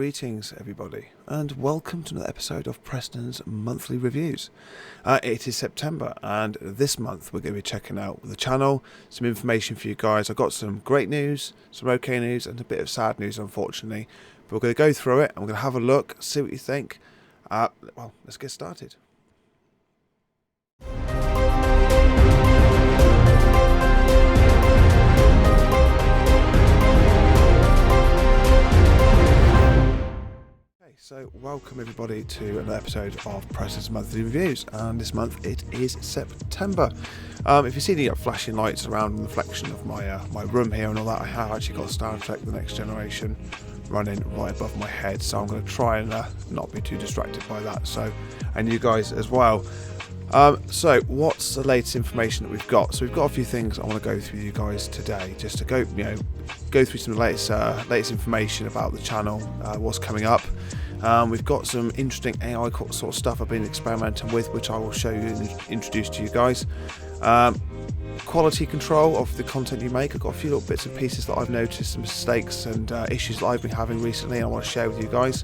Greetings everybody, and welcome to another episode of Preston's Monthly Reviews. It is September, and this month we're going to be checking out the channel, some information for you guys. I've got some great news, some okay news, and a bit of sad news unfortunately. But we're going to go through it, and we're going to have a look, see what you think. Well, let's get started. So welcome everybody to another episode of Preston's Monthly Reviews, and this month it is September. If you see the flashing lights around the reflection of my room here and all that, I have actually got Star Trek The Next Generation running right above my head, so I'm going to try and not be too distracted by that, so, and you guys as well. So what's the latest information that we've got? So we've got a few things I want to go through with you guys today, just to go through some of the latest information about the channel, what's coming up. We've got some interesting AI sort of stuff I've been experimenting with, which I will show you and introduce to you guys. Quality control of the content you make. I've got a few little bits and pieces that I've noticed, some mistakes and issues that I've been having recently, and I want to share with you guys.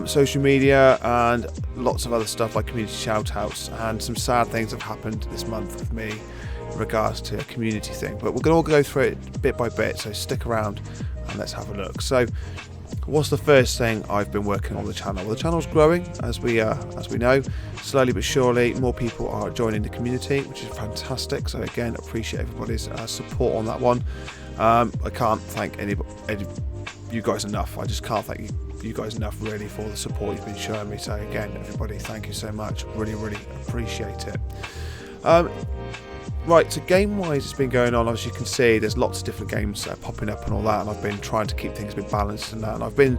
Social media and lots of other stuff like community shout-outs, and some sad things have happened this month with me in regards to a community thing. But we're going to all go through it bit by bit, so stick around and let's have a look. So what's the first thing I've been working on the channel? Well, the channel's growing, as we know, slowly but surely. More people are joining the community, which is fantastic. So again, appreciate everybody's support on that one. I can't thank any you guys enough. I just can't thank you guys enough really for the support you've been showing me. So again, everybody, thank you so much. Really appreciate it. Right, so game-wise, it's been going on. As you can see, there's lots of different games popping up and all that, and I've been trying to keep things a bit balanced and that, and I've been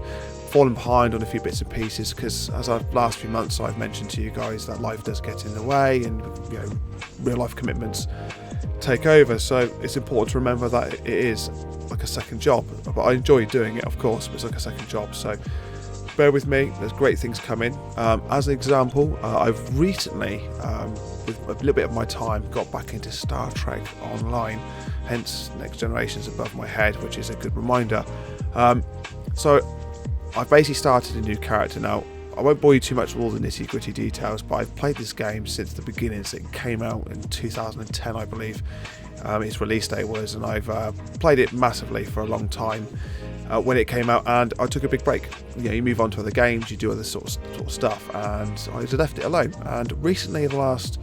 falling behind on a few bits and pieces because, as I've last few months I've mentioned to you guys, that life does get in the way, and real life commitments take over. So it's important to remember that it is like a second job. But I enjoy doing it, of course, but it's like a second job. So bear with me. There's great things coming. As an example, I've recently, with a little bit of my time, got back into Star Trek Online, hence Next Generation's above my head, which is a good reminder. So I've basically started a new character now. I won't bore you too much with all the nitty gritty details, but I've played this game since the beginning. So it came out in 2010, I believe. Its release date was, and I've played it massively for a long time when it came out, and I took a big break. You move on to other games, you do other sort of stuff, and I left it alone. And recently, in the last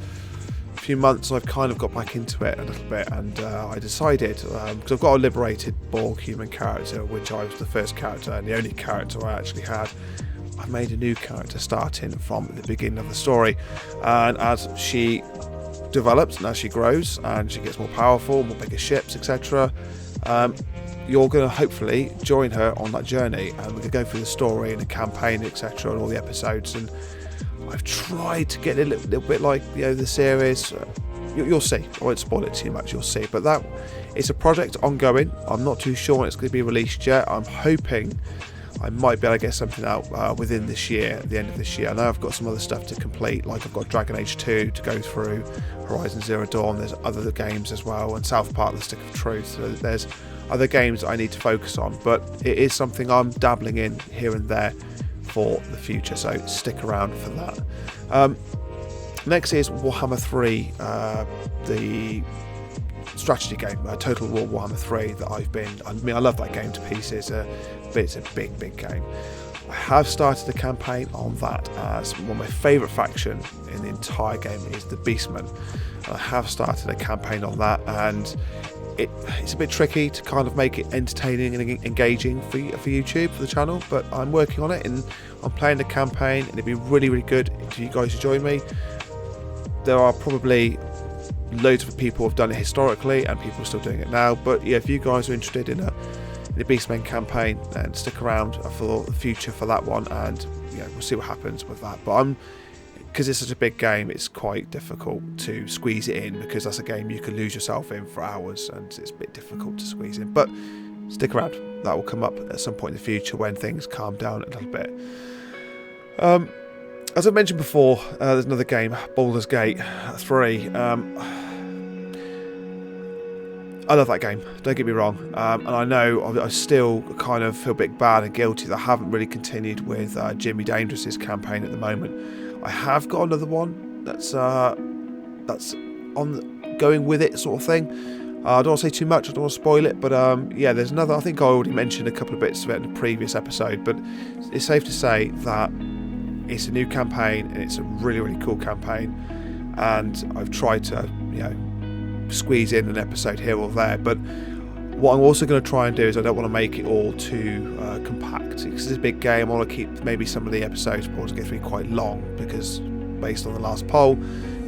few months, I've kind of got back into it a little bit, and I decided, because I've got a liberated Borg human character, which I was the first character and the only character I actually had. I made a new character starting from the beginning of the story, and as she develops and as she grows and she gets more powerful, more bigger ships, etc., you're going to hopefully join her on that journey, and we're going to go through the story and the campaign, etc., and all the episodes. And I've tried to get a little bit like the series. You'll see. I won't spoil it too much. You'll see. But that it's a project ongoing. I'm not too sure when it's going to be released yet. I'm hoping I might be able to get something out within this year, at the end of this year. I know I've got some other stuff to complete, like I've got Dragon Age 2 to go through, Horizon Zero Dawn, there's other games as well, and South Park The Stick of Truth. So there's other games that I need to focus on, but it is something I'm dabbling in here and there for the future, so stick around for that. Next is Warhammer 3, the strategy game, Total War Warhammer 3 that I love that game to pieces, but it's a big game. I have started a campaign on that, as one of my favourite faction in the entire game is the Beastmen. I have started a campaign on that, and it's a bit tricky to kind of make it entertaining and engaging for YouTube, for the channel, but I'm working on it, and I'm playing the campaign, and it'd be really good if you guys to join me. There are probably loads of people have done it historically, and people are still doing it now, but yeah, if you guys are interested in the Beastmen campaign, then stick around for the future for that one, and we'll see what happens with that. But because it's such a big game, it's quite difficult to squeeze it in, because that's a game you can lose yourself in for hours, and it's a bit difficult to squeeze in. But stick around, that will come up at some point in the future when things calm down a little bit. As I mentioned before, there's another game, Baldur's Gate 3. I love that game, don't get me wrong, and I know I still kind of feel a bit bad and guilty that I haven't really continued with Jimmy Dangerous's campaign at the moment. I have got another one that's on going with it sort of thing. I don't want to say too much, I don't want to spoil it, but yeah, there's another. I think I already mentioned a couple of bits of it in the previous episode, but it's safe to say that it's a new campaign and it's a really, really cool campaign, and I've tried to, squeeze in an episode here or there, but what I'm also going to try and do is I don't want to make it all too compact, because it's a big game. I want to keep maybe some of the episodes going to be quite long, because based on the last poll,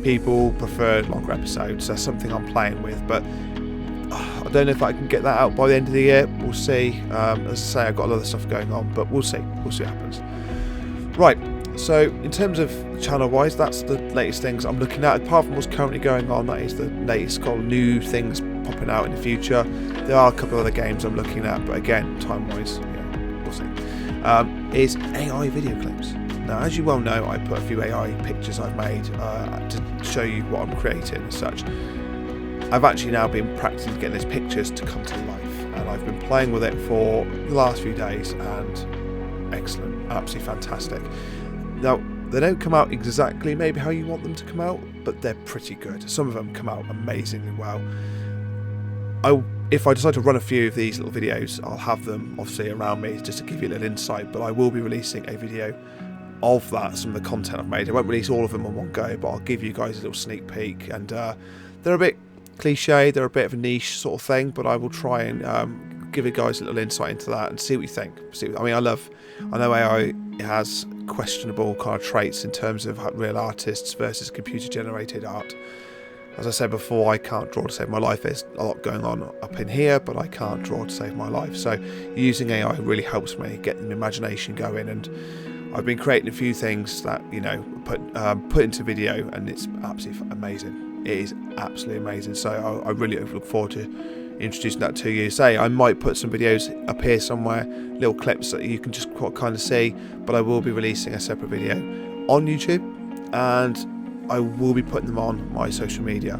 people prefer longer episodes. That's something I'm playing with, but I don't know if I can get that out by the end of the year. We'll see. As I say, I've got a lot of stuff going on, but we'll see what happens. Right, so in terms of channel wise, that's the latest things I'm looking at. Apart from what's currently going on, that is the latest new things popping out in the future. There are a couple of other games I'm looking at, but again, time wise, we'll see. Is AI video clips. Now, as you well know, I put a few AI pictures I've made to show you what I'm creating and such. I've actually now been practicing getting those pictures to come to life, and I've been playing with it for the last few days, and excellent, absolutely fantastic. Now, they don't come out exactly maybe how you want them to come out, but they're pretty good. Some of them come out amazingly well. If I decide to run a few of these little videos, I'll have them obviously around me just to give you a little insight, but I will be releasing a video of that, some of the content I've made. I won't release all of them on one go, but I'll give you guys a little sneak peek, and they're a bit cliche, they're a bit of a niche sort of thing, but I will try and give you guys a little insight into that and see what you think. I know AI has questionable kind of traits in terms of real artists versus computer generated art. As I said before, I can't draw to save my life. There's a lot going on up in here, but I can't draw to save my life. So using AI really helps me get the imagination going, and I've been creating a few things that put into video, and it's absolutely amazing. It is absolutely amazing. So I really look forward to introducing that to you. I might put some videos up here somewhere, little clips that you can just kind of see, but I will be releasing a separate video on YouTube, and I will be putting them on my social media.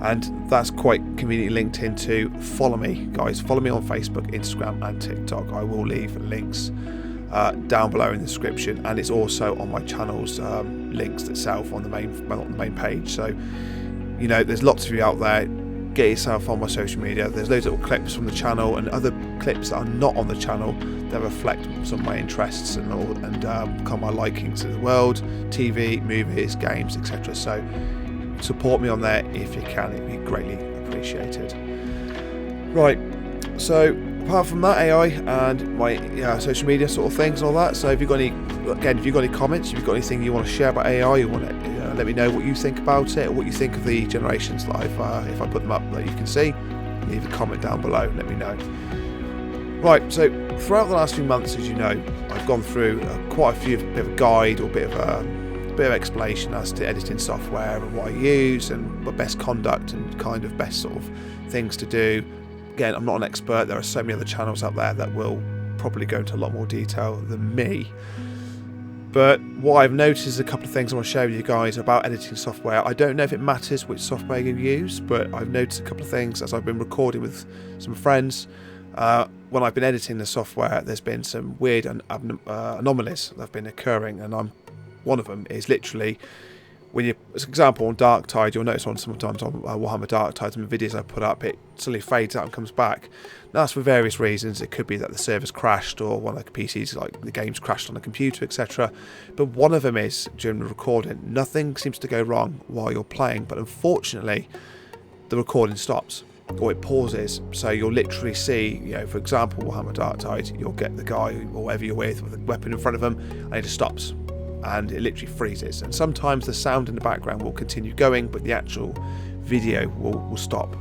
And that's quite conveniently linked into follow me, guys. Follow me on Facebook, Instagram, and TikTok. I will leave links down below in the description, and it's also on my channel's links itself on the main page. So there's lots of you out there. Get yourself on my social media. There's loads of little clips from the channel and other clips that are not on the channel that reflect some of my interests and kind of my likings in the world, TV, movies, games, etc. So support me on there if you can. It'd be greatly appreciated. Right, so apart from that, AI and my social media sort of things and all that, so if you've got any comments, if you've got anything you want to share about AI, you want to let me know what you think about it, or what you think of the generations that if I put them up that you can see, leave a comment down below, let me know. Right, so throughout the last few months, as you know, I've gone through quite a few, bit of a guide or bit of explanation as to editing software and what I use and what best conduct and kind of best sort of things to do. Again, I'm not an expert. There are so many other channels out there that will probably go into a lot more detail than me. But what I've noticed is a couple of things I want to share with you guys about editing software. I don't know if it matters which software you use, but I've noticed a couple of things as I've been recording with some friends. When I've been editing the software, there's been some weird anomalies that have been occurring, and one of them is literally when you, as an example, on Dark Tide, you'll notice sometimes on Warhammer Dark Tide, some videos I put up, it suddenly fades out and comes back. Now, that's for various reasons. It could be that the server's crashed, or one of the PCs, like the game's crashed on the computer, etc. But one of them is during the recording. Nothing seems to go wrong while you're playing, but unfortunately, the recording stops, or it pauses. So you'll literally see, for example, Warhammer Dark Tide, you'll get the guy or whoever you're with a weapon in front of him, and it just stops. And it literally freezes, and sometimes the sound in the background will continue going, but the actual video will stop,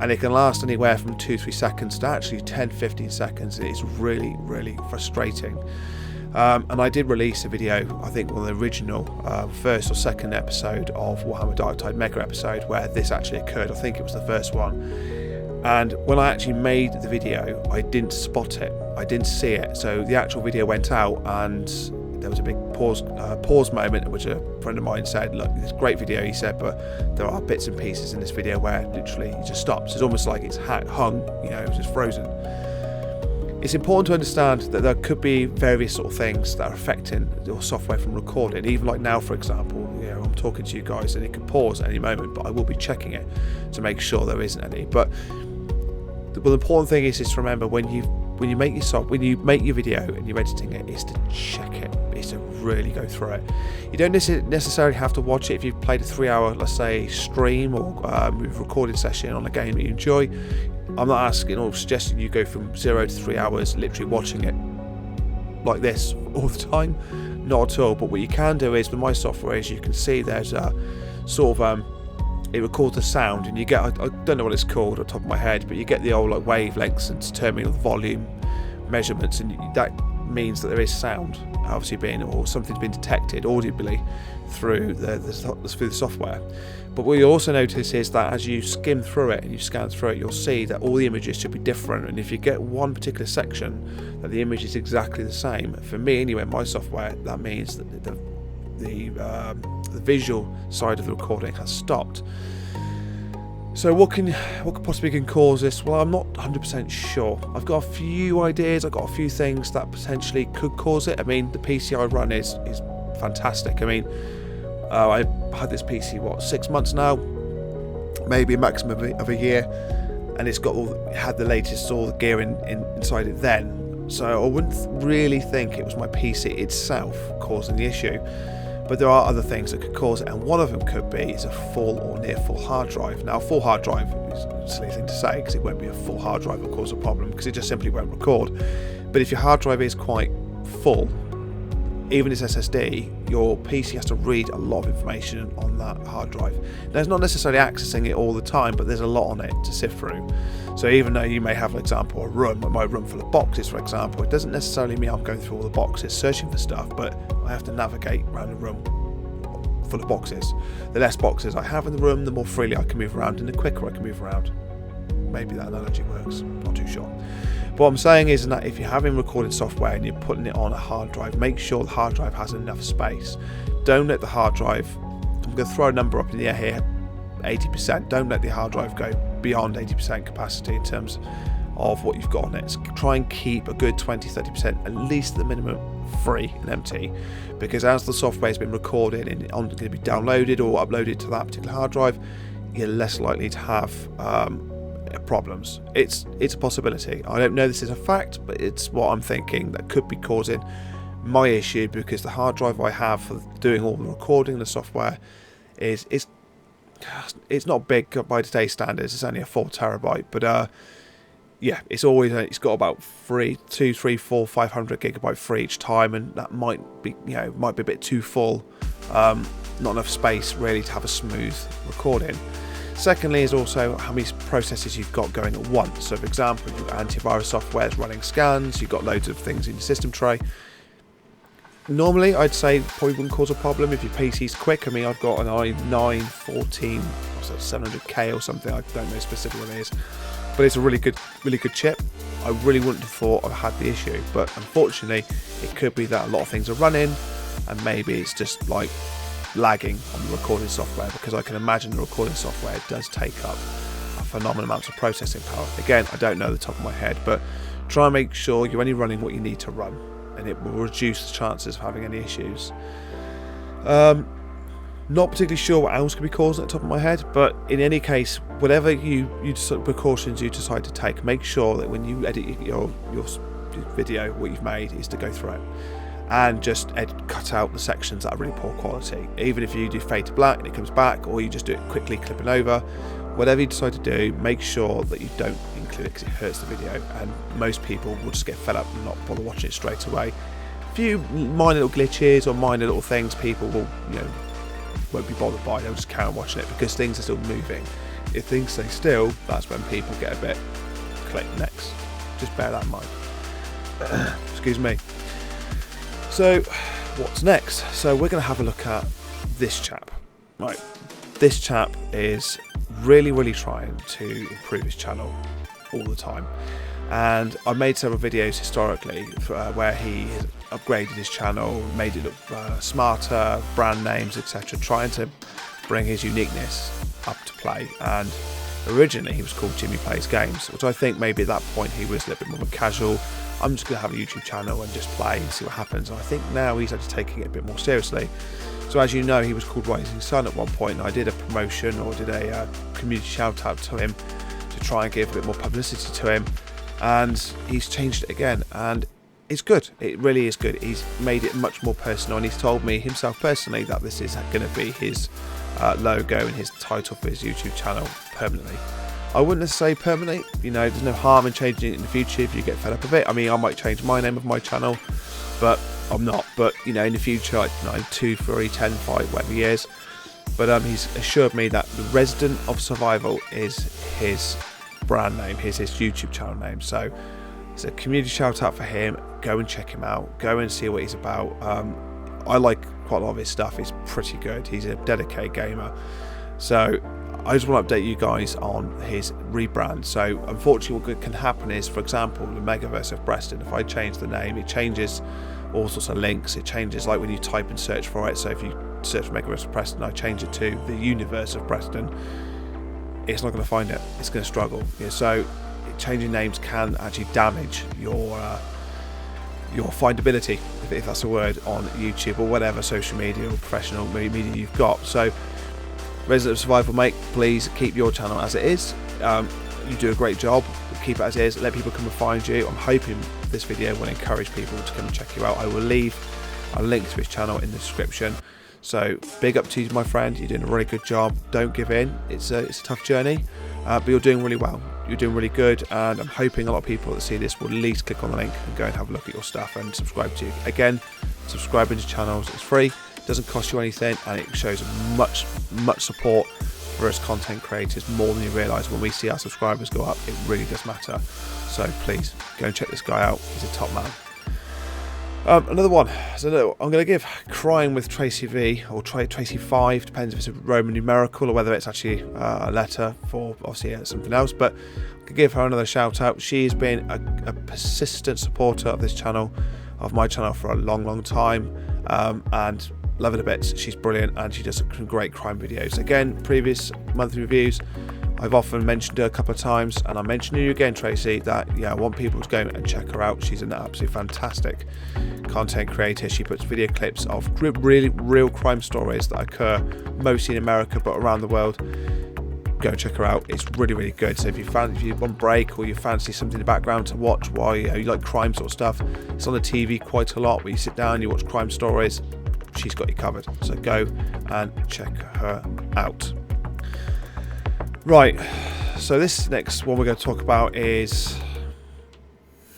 and it can last anywhere from 2-3 seconds to actually 10-15 seconds. It's really, really frustrating. And I did release a video, I think on the original first or second episode of Warhammer Dark Tide Mega episode, where this actually occurred. I think it was the first one, and when I actually made the video, I didn't spot it, I didn't see it. So the actual video went out, and there was a big pause moment in which a friend of mine said, look, it's a great video, he said, but there are bits and pieces in this video where literally it just stops. It's almost like it's hung, you know, it's just frozen. It's important to understand that there could be various sort of things that are affecting your software from recording. Even like now, for example, you know, I'm talking to you guys and it could pause at any moment, but I will be checking it to make sure there isn't any. But the important thing is to remember when you make your video and you're editing it, is to check it, is to really go through it. You don't necessarily have to watch it if you've played a 3-hour, let's say, stream or recording session on a game that you enjoy. I'm not asking or suggesting you go from 0 to 3 hours literally watching it like this all the time, not at all. But what you can do is, with my software, as you can see, there's a sort of it records the sound, and you get, I don't know what it's called on top of my head, but you get the old like wavelengths and determining the volume measurements, and that means that there is sound obviously being, or something's been detected audibly through the software. But what you also notice is that as you skim through it and you scan through it, you'll see that all the images should be different, and if you get one particular section that the image is exactly the same, for me anyway, my software, that means that the visual side of the recording has stopped. So what possibly can cause this? Well, I'm not 100% sure. I've got a few ideas, I've got a few things that potentially could cause it. I mean, the PC I run is fantastic. I mean, I've had this PC 6 months now, maybe a maximum of a year, and it's got had the latest all the gear inside it then. So I wouldn't really think it was my PC itself causing the issue. But there are other things that could cause it, and one of them could be is a full or near full hard drive. Now, a full hard drive is a silly thing to say, because it won't be a full hard drive that will cause a problem, because it just simply won't record. But if your hard drive is quite full, even its SSD, your PC has to read a lot of information on that hard drive. Now, it's not necessarily accessing it all the time, but there's a lot on it to sift through. So even though you may have, for example, my room full of boxes, for example, it doesn't necessarily mean I'm going through all the boxes searching for stuff, but I have to navigate around a room full of boxes. The less boxes I have in the room, the more freely I can move around, and the quicker I can move around. Maybe that analogy works, not too sure. But what I'm saying is that if you're having recording software and you're putting it on a hard drive, make sure the hard drive has enough space. Don't let the hard drive, I'm going to throw a number up in the air here, 80%. Don't let the hard drive go beyond 80% capacity in terms of what you've got on it. So try and keep a good 20-30%, at least at the minimum, free and empty, because as the software has been recorded and going to be downloaded or uploaded to that particular hard drive, you're less likely to have problems. It's a possibility. I don't know this is a fact, but it's what I'm thinking that could be causing my issue, because the hard drive I have for doing all the recording, the software, it's not big by today's standards. It's only a 4 terabyte, but yeah, it's got about 500 gigabyte free each time, and that might be a bit too full. Not enough space really to have a smooth recording. Secondly is also how many processes you've got going at once. So for example, your antivirus software is running scans, you've got loads of things in your system tray. Normally I'd say probably wouldn't cause a problem if your PC's quick. I mean, I've got an i9 14 700K or something, I don't know specifically what it is, but it's a really good chip. I really wouldn't have thought I've had the issue, but unfortunately it could be that a lot of things are running and maybe it's just like lagging on the recording software, because I can imagine the recording software does take up a phenomenal amount of processing power. Again, I don't know the top of my head, but try and make sure you're only running what you need to run, and it will reduce the chances of having any issues. Not particularly sure what else could be causing at the top of my head, but in any case, whatever precautions you decide to take, make sure that when you edit your video, what you've made is to go through it and just cut out the sections that are really poor quality. Even if you do fade to black and it comes back, or you just do it quickly clipping over, whatever you decide to do, make sure that you don't include it, because it hurts the video, and most people will just get fed up and not bother watching it straight away. A few minor little glitches or minor little things people won't be bothered by. They'll just carry on watching it because things are still moving. If things stay still, that's when people get a bit click next. Just bear that in mind. Excuse me. So what's next? So we're going to have a look at this chap. Right, this chap is really trying to improve his channel all the time, and I made several videos historically where he upgraded his channel, made it look smarter, brand names, etc., trying to bring his uniqueness up to play. And originally he was called Jimmy Plays Games, which I think maybe at that point he was a little bit more casual. I'm just going to have a YouTube channel and just play and see what happens. And I think now he's actually taking it a bit more seriously. So as you know, he was called Rising Sun at one point, and I did a promotion or did a community shout out to him to try and give a bit more publicity to him, and he's changed it again, and it's good. It really is good. He's made it much more personal, and he's told me himself personally that this is going to be his logo and his title for his YouTube channel permanently. I wouldn't say permanently, you know, there's no harm in changing it in the future if you get fed up of it. I mean, I might change my name of my channel, but I'm not. But, you know, in the future, I don't know, 2, 3, 10, 5, whatever years. But he's assured me that the Resident of Survival is his brand name, his YouTube channel name. So it's a community shout out for him. Go and check him out. Go and see what he's about. I like quite a lot of his stuff. He's pretty good. He's a dedicated gamer. So I just want to update you guys on his rebrand. So unfortunately what can happen is, for example, the Megaverse of Preston, if I change the name, it changes all sorts of links. It changes like when you type and search for it. So if you search for Megaverse of Preston, I change it to the Universe of Preston, it's not going to find it. It's going to struggle. Yeah, so changing names can actually damage your findability, if that's a word, on YouTube or whatever social media or professional media you've got. So Resident of Survival, mate, please keep your channel as it is. You do a great job. Keep it as it is. Let people come and find you. I'm hoping this video will encourage people to come and check you out. I will leave a link to his channel in the description. So big up to you, my friend. You're doing a really good job. Don't give in. It's a tough journey, but you're doing really well. You're doing really good, and I'm hoping a lot of people that see this will at least click on the link and go and have a look at your stuff and subscribe to you. Again, subscribing to channels is free. Doesn't cost you anything, and it shows much support for us content creators, more than you realise. When we see our subscribers go up, it really does matter. So please go and check this guy out. He's a top man. Another one. So I'm going to give Crying with Tracy V or Tracy 5, depends if it's a Roman numerical or whether it's actually a letter for obviously something else. But I could give her another shout out. She has been a persistent supporter of this channel, of my channel, for a long time, and love her to bits. She's brilliant, and she does some great crime videos. Again, previous monthly reviews, I've often mentioned her a couple of times, and I'm mentioning you again, Tracy, that I want people to go and check her out. She's an absolutely fantastic content creator. She puts video clips of really real crime stories that occur mostly in America but around the world. Go and check her out. It's really good. So if you want a break, or you fancy something in the background to watch while you like crime sort of stuff, it's on the TV quite a lot, where you sit down, you watch crime stories. She's got you covered. So go and check her out. Right, so this next one we're going to talk about is,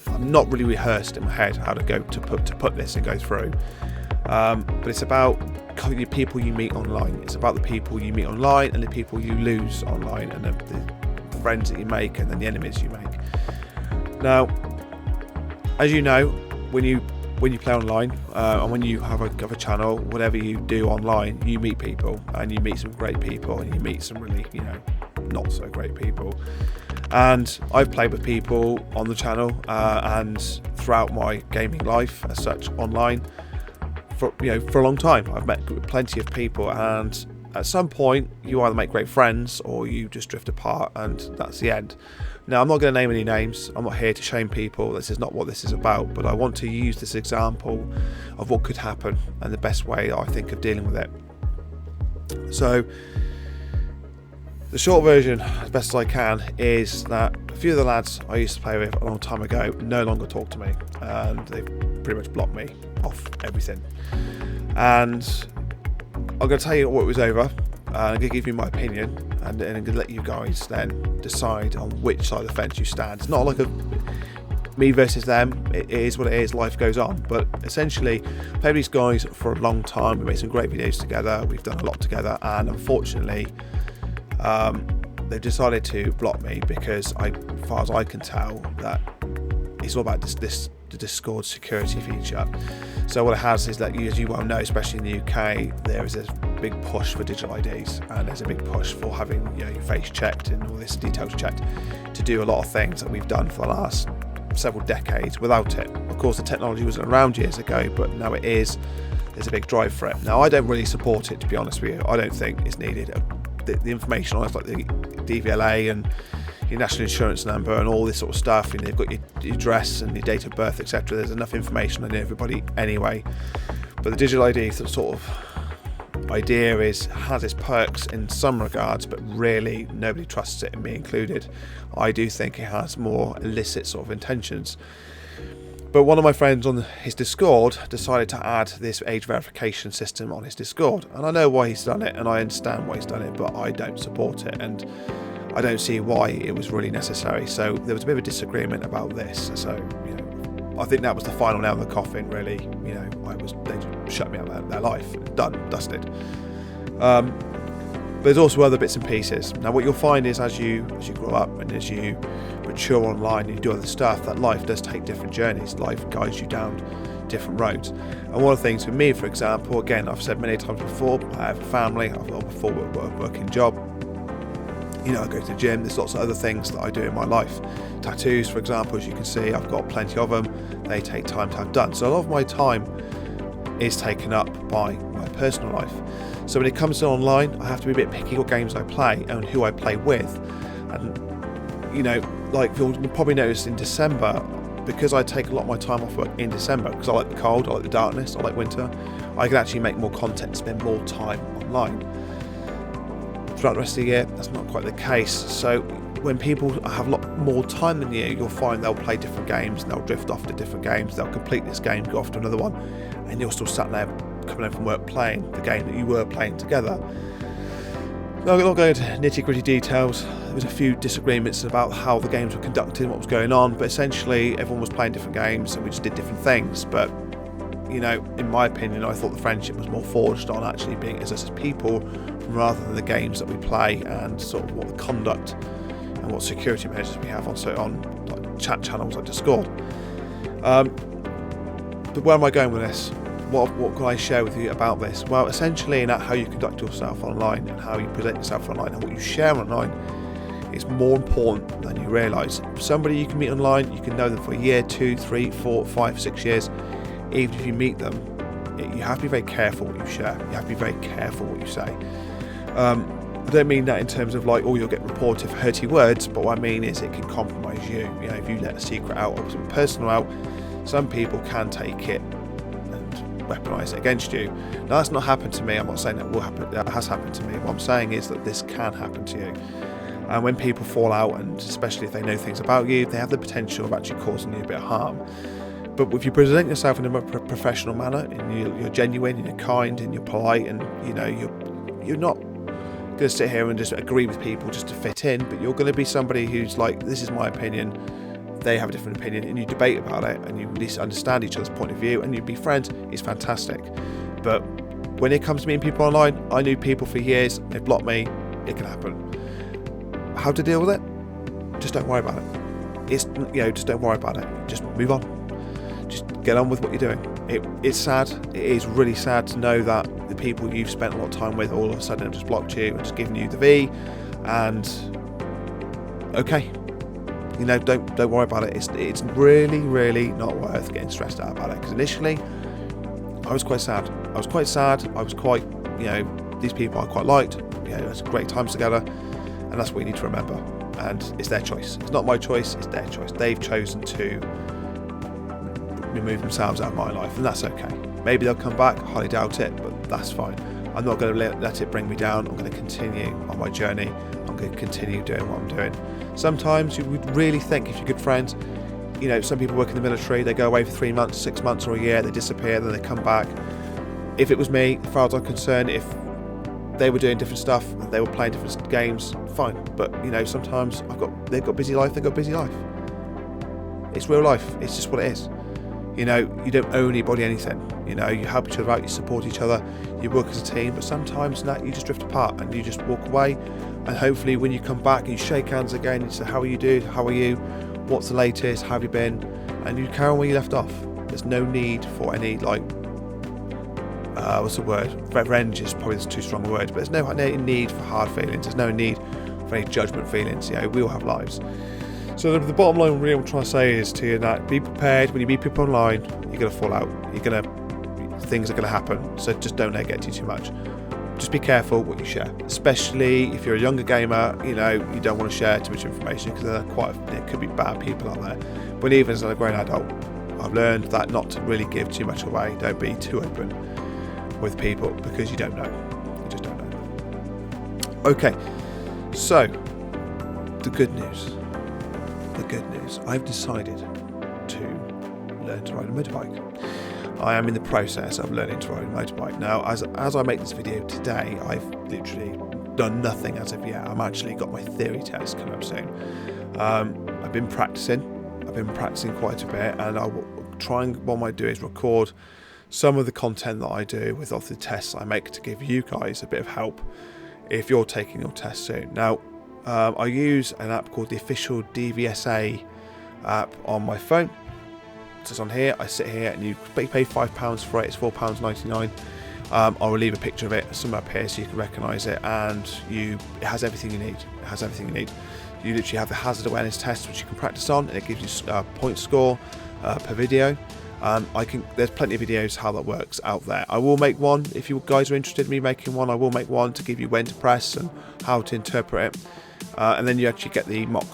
I'm not really rehearsed in my head how to go to put this and go through, but it's about the people you meet online. It's about the people you meet online and the people you lose online, and the friends that you make and then the enemies you make. Now, as you know, when you play online, and when you have a channel, whatever you do online, you meet people, and you meet some great people, and you meet some really, not so great people. And I've played with people on the channel, and throughout my gaming life as such online, for a long time. I've met plenty of people, and at some point you either make great friends or you just drift apart, and that's the end. Now, I'm not going to name any names. I'm not here to shame people. This is not what this is about, but I want to use this example of what could happen and the best way I think of dealing with it. So the short version, as best as I can, is that a few of the lads I used to play with a long time ago no longer talk to me, and they've pretty much blocked me off everything. And I'm going to tell you what it was over, and I'm going to give you my opinion, and I'm going to let you guys then decide on which side of the fence you stand. It's not like a me versus them. It is what it is. Life goes on. But essentially, I've played with these guys for a long time. We made some great videos together. We've done a lot together, and unfortunately, they've decided to block me because, as far as I can tell, that it's all about the Discord security feature. So what it has is that, as you well know, especially in the UK, there is a big push for digital IDs, and there's a big push for having your face checked and all this details checked to do a lot of things that we've done for the last several decades without it. Of course, the technology wasn't around years ago, but now it is. There's a big drive for it. Now, I don't really support it, to be honest with you. I don't think it's needed. The information on it, like the DVLA and your national insurance number and all this sort of stuff, and you've got your address and your date of birth, etc. There's enough information on everybody anyway. But the digital ID sort of idea has its perks in some regards, but really nobody trusts it, and me included. I do think it has more illicit sort of intentions. But one of my friends on his Discord decided to add this age verification system on his Discord, and I know why he's done it, and I understand why he's done it, but I don't support it, and I don't see why it was really necessary. So there was a bit of a disagreement about this. So, I think that was the final nail in the coffin, really. They just shut me out of their life. Done, dusted. But there's also other bits and pieces. Now, what you'll find is as you grow up and as you mature online and you do other stuff, that life does take different journeys. Life guides you down different roads. And one of the things for me, for example, again, I've said many times before, I have a family, I've got a full working job. I go to the gym, there's lots of other things that I do in my life. Tattoos, for example, as you can see, I've got plenty of them. They take time to have done. So a lot of my time is taken up by my personal life. So when it comes to online, I have to be a bit picky what games I play and who I play with. And, like you'll probably notice in December, because I take a lot of my time off work in December, because I like the cold, I like the darkness, I like winter, I can actually make more content, spend more time online. Throughout the rest of the year, that's not quite the case. So when people have a lot more time than you'll find they'll play different games, and they'll drift off to different games, they'll complete this game, go off to another one, and you're still sat there coming home from work playing the game that you were playing together. Now, I'm not going into nitty-gritty details. There was a few disagreements about how the games were conducted and what was going on, but essentially everyone was playing different games and we just did different things. But in my opinion, I thought the friendship was more forged on actually being as us as people rather than the games that we play and sort of what the conduct and what security measures we have on like chat channels like Discord. But where am I going with this? What can I share with you about this? Well, essentially in how you conduct yourself online and how you present yourself online and what you share online is more important than you realise. Somebody you can meet online, you can know them for a year, 2, 3, 4, 5, 6 years. Even if you meet them, you have to be very careful what you share. You have to be very careful what you say. I don't mean that in terms of like, you'll get reported for hurty words, but what I mean is it can compromise you. If you let a secret out or something personal out, some people can take it and weaponise it against you. Now, that's not happened to me. I'm not saying that will happen. That has happened to me. What I'm saying is that this can happen to you. And when people fall out, and especially if they know things about you, they have the potential of actually causing you a bit of harm. But if you present yourself in a professional manner, and you're genuine, and you're kind, and you're polite, and you're not going to sit here and just agree with people just to fit in, but you're going to be somebody who's like, this is my opinion, they have a different opinion, and you debate about it, and you at least understand each other's point of view, and you be friends, it's fantastic. But when it comes to meeting people online, I knew people for years, they've blocked me, it can happen. How to deal with it? Just don't worry about it. Just don't worry about it. Just move on. Just get on with what you're doing. It's sad. It is really sad to know that the people you've spent a lot of time with all of a sudden have just blocked you and just given you the V. And okay, don't worry about it. It's really, really not worth getting stressed out about it. Because initially, I was quite sad. I was quite, these people I quite liked. It's great times together, and that's what you need to remember. And it's their choice. It's not my choice. It's their choice. They've chosen to remove themselves out of my life, and that's okay. Maybe they'll come back, highly doubt it, but that's fine. I'm not going to let it bring me down. I'm going to continue on my journey. I'm going to continue doing what I'm doing. Sometimes you would really think, if you're good friends, some people work in the military, they go away for 3 months, 6 months or a year, they disappear, then they come back. If it was me, as far as I'm concerned, if they were doing different stuff, they were playing different games, fine. But sometimes they've got busy life, It's real life, it's just what it is. You don't owe anybody anything. You help each other out, you support each other, you work as a team, but sometimes you just drift apart and you just walk away. And hopefully when you come back and you shake hands again, you say, how are you, what's the latest, how have you been? And you carry on where you left off. There's no need for any what's the word? Revenge is probably too strong a word, but there's no need for hard feelings. There's no need for any judgment feelings. We all have lives. So the bottom line, really, I'm trying to say is to you that be prepared. When you meet people online, you're gonna fall out. Things are gonna happen. So just don't let it get to you too much. Just be careful what you share, especially if you're a younger gamer. You don't want to share too much information because there could be bad people out there. But even as a grown adult, I've learned that not to really give too much away. Don't be too open with people because you don't know. You just don't know. Okay, so the good news. I've decided to learn to ride a motorbike. I am in the process of learning to ride a motorbike. Now, as I make this video today, I've literally done nothing as of yet. I've actually got my theory test coming up soon. I've been practicing quite a bit, and what I might do is record some of the content that I do with off the tests I make to give you guys a bit of help if you're taking your test soon. Now, I use an app called the official DVSA app on my phone. So it's on here. I sit here and you pay £5 for it. It's £4.99. I will leave a picture of it somewhere up here so you can recognise it, and it has everything you need. You literally have the hazard awareness test which you can practice on, and it gives you a point score per video. There's plenty of videos how that works out there. I will make one if you guys are interested in me making one. I will make one to give you when to press and how to interpret it, and then you actually get the mock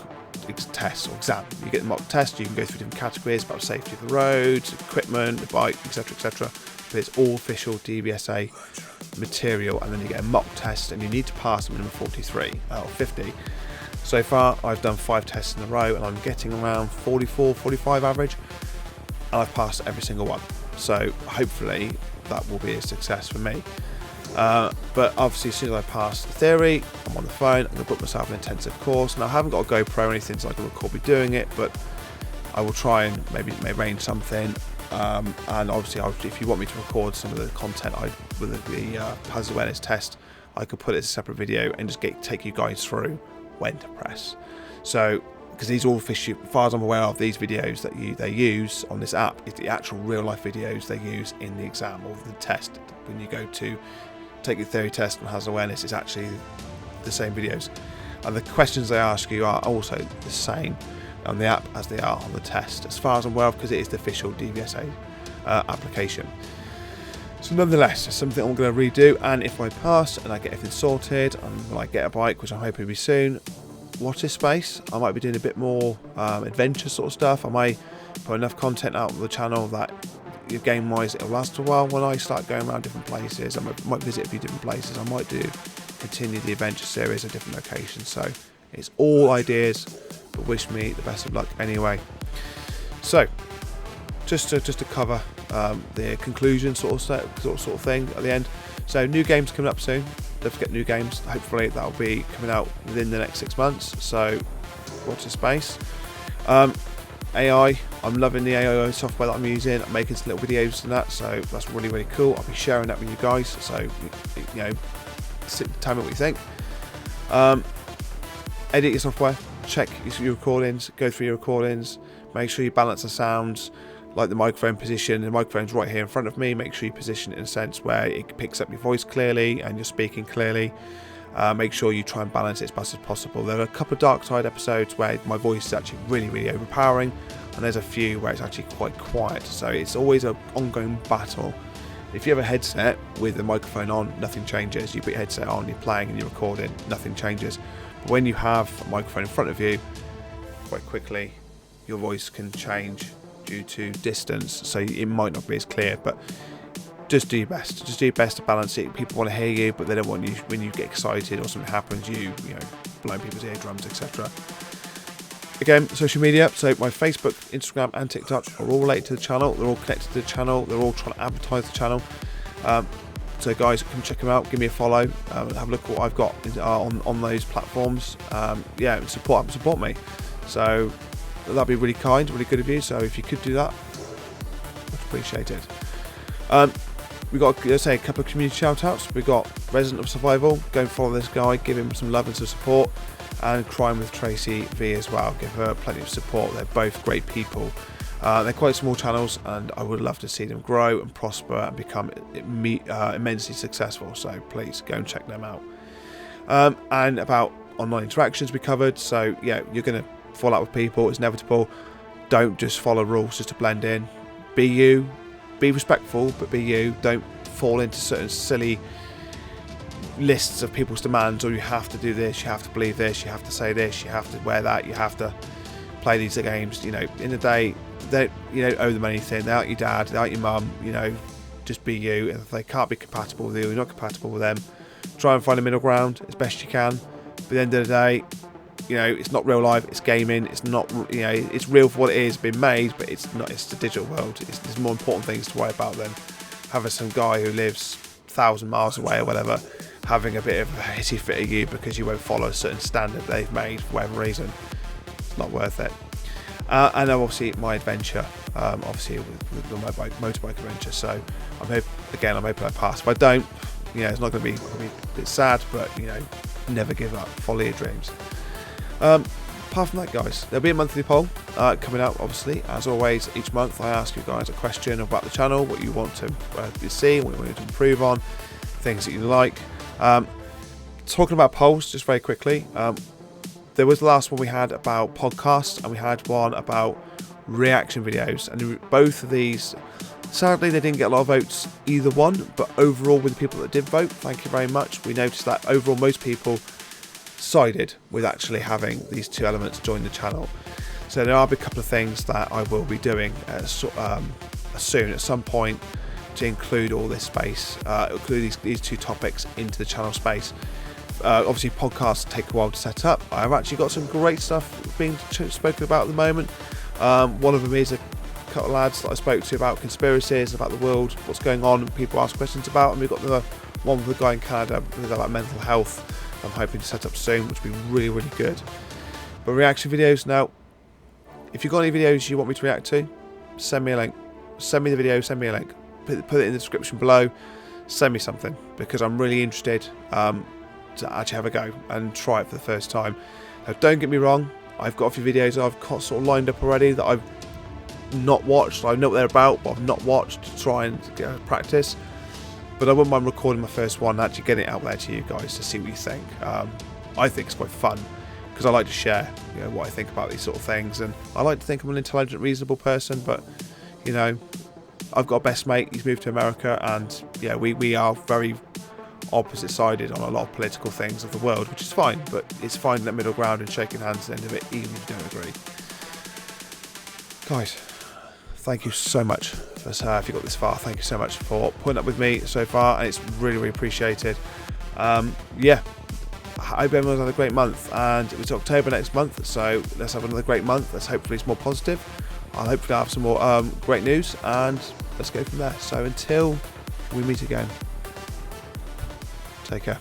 test or exam. You get the mock test. You can go through different categories about safety of the road, equipment, the bike, etc. But it's all official DVSA material, and then you get a mock test, and you need to pass a minimum 43 out of 50. So far, I've done 5 tests in a row, and I'm getting around 44, 45 average, and I've passed every single one. So hopefully that will be a success for me. But obviously, as soon as I pass the theory, I'm on the phone. I'm going to book myself an intensive course. Now, I haven't got a GoPro or anything, so I can record me doing it, but I will try and maybe arrange something. And obviously, if you want me to record some of the content with the hazard awareness test, I could put it as a separate video and just take you guys through when to press. So, because these are all official, as far as I'm aware of, these videos that they use on this app is the actual real life videos they use in the exam or the test. When you go to take your theory test and hazard awareness, it's actually the same videos, and the questions they ask you are also the same on the app as they are on the test, as far as I'm aware of, because it is the official DVSA application. So nonetheless, it's something I'm going to redo, and if I pass and I get everything sorted and when I get a bike, which I'm hoping will be soon, watch this space. I might be doing a bit more adventure sort of stuff. I might put enough content out on the channel that game wise it'll last a while. When I start going around different places, I might visit a few different places. I might continue the adventure series at different locations. So it's all ideas, but wish me the best of luck anyway. So just to cover the conclusion sort of thing at the end. So new games coming up soon. Don't forget new games. Hopefully that'll be coming out within the next 6 months. So watch the space. AI, I'm loving the AI software that I'm using. I'm making some little videos and that, so that's really, really cool. I'll be sharing that with you guys, so tell me what you think. Edit your software, check your recordings, go through your recordings, make sure you balance the sounds, like the microphone position. The microphone's right here in front of me. Make sure you position it in a sense where it picks up your voice clearly and you're speaking clearly. Make sure you try and balance it as best as possible. There are a couple of dark side episodes where my voice is actually really, really overpowering, and there's a few where it's actually quite quiet. So it's always an ongoing battle. If you have a headset with the microphone on, nothing changes. You put your headset on, you're playing and you're recording, nothing changes. But when you have a microphone in front of you, quite quickly your voice can change due to distance, so it might not be as clear, but just do your best. Just do your best to balance it. People want to hear you, but they don't want you, when you get excited or something happens, you blowing people's eardrums, etc. Again, social media. So my Facebook, Instagram, and TikTok are all related to the channel. They're all connected to the channel. They're all trying to advertise the channel. So guys, come check them out. Give me a follow. Have a look at what I've got on those platforms. Support me. So that'd be really kind, really good of you. So if you could do that, much appreciated. We got, let's say, a couple of community shout outs. We got Resident of Survival. Go and follow this guy, give him some love and some support. And Crime with Tracy V as well. Give her plenty of support. They're both great people. They're quite small channels, and I would love to see them grow and prosper and become immensely successful. So please go and check them out. And about online interactions we covered. So yeah, you're going to fall out with people. It's inevitable. Don't just follow rules just to blend in. Be you. Be respectful, but be you. Don't fall into certain silly lists of people's demands, or you have to do this, you have to believe this, you have to say this, you have to wear that, you have to play these games. You know, in the day, you don't owe them anything. They aren't your dad, they aren't your mum. You know, just be you. And if they can't be compatible with you, you're not compatible with them, try and find a middle ground as best you can. But at the end of the day, you know, it's not real life, it's gaming. It's not, you know, it's real for what it is, been made, but it's not. It's the digital world. There's more important things to worry about than having some guy who lives 1,000 miles away or whatever having a bit of a hissy fit of you because you won't follow a certain standard they've made for whatever reason. It's not worth it. And obviously my adventure, obviously with the motorbike adventure. So I'm hoping I pass. If I don't, you know, it's not going to be a bit sad, but you know, never give up. Follow your dreams. Apart from that, guys, there'll be a monthly poll coming out. Obviously, as always, each month I ask you guys a question about the channel, what you want to see, what you want to improve on, things that you like. Talking about polls, just very quickly, there was the last one we had about podcasts, and we had one about reaction videos, and both of these, sadly, they didn't get a lot of votes, either one, but overall, with the people that did vote, thank you very much. We noticed that overall most people sided with actually having these two elements join the channel. So there are a couple of things that I will be doing soon at some point to include all this space, include these two topics into the channel space. Obviously podcasts take a while to set up. I've actually got some great stuff being spoken about at the moment. One of them is a couple of lads that I spoke to about conspiracies, about the world, what's going on, and people ask questions about, and we've got the one with a guy in Canada about mental health I'm hoping to set up soon, which will be really, really good. But reaction videos now, if you've got any videos you want me to react to, send me a link. Send me the video, send me a link. Put it in the description below. Send me something, because I'm really interested to actually have a go and try it for the first time. Now, don't get me wrong, I've got a few videos I've got sort of lined up already that I've not watched. I know what they're about, but I've not watched to try and get practice. But I wouldn't mind recording my first one and actually getting it out there to you guys to see what you think. I think it's quite fun, because I like to share, you know, what I think about these sort of things, and I like to think I'm an intelligent, reasonable person. But you know, I've got a best mate. He's moved to America, and yeah, we are very opposite-sided on a lot of political things of the world, which is fine. But it's finding that middle ground and shaking hands at the end of it, even if you don't agree. Guys, thank you so much for, if you got this far, thank you so much for putting up with me so far, and it's really, really appreciated. Yeah, I hope everyone's had a great month, and it's October next month, so let's have another great month. Let's hopefully it's more positive. I'll hopefully have some more great news, and let's go from there. So until we meet again, take care.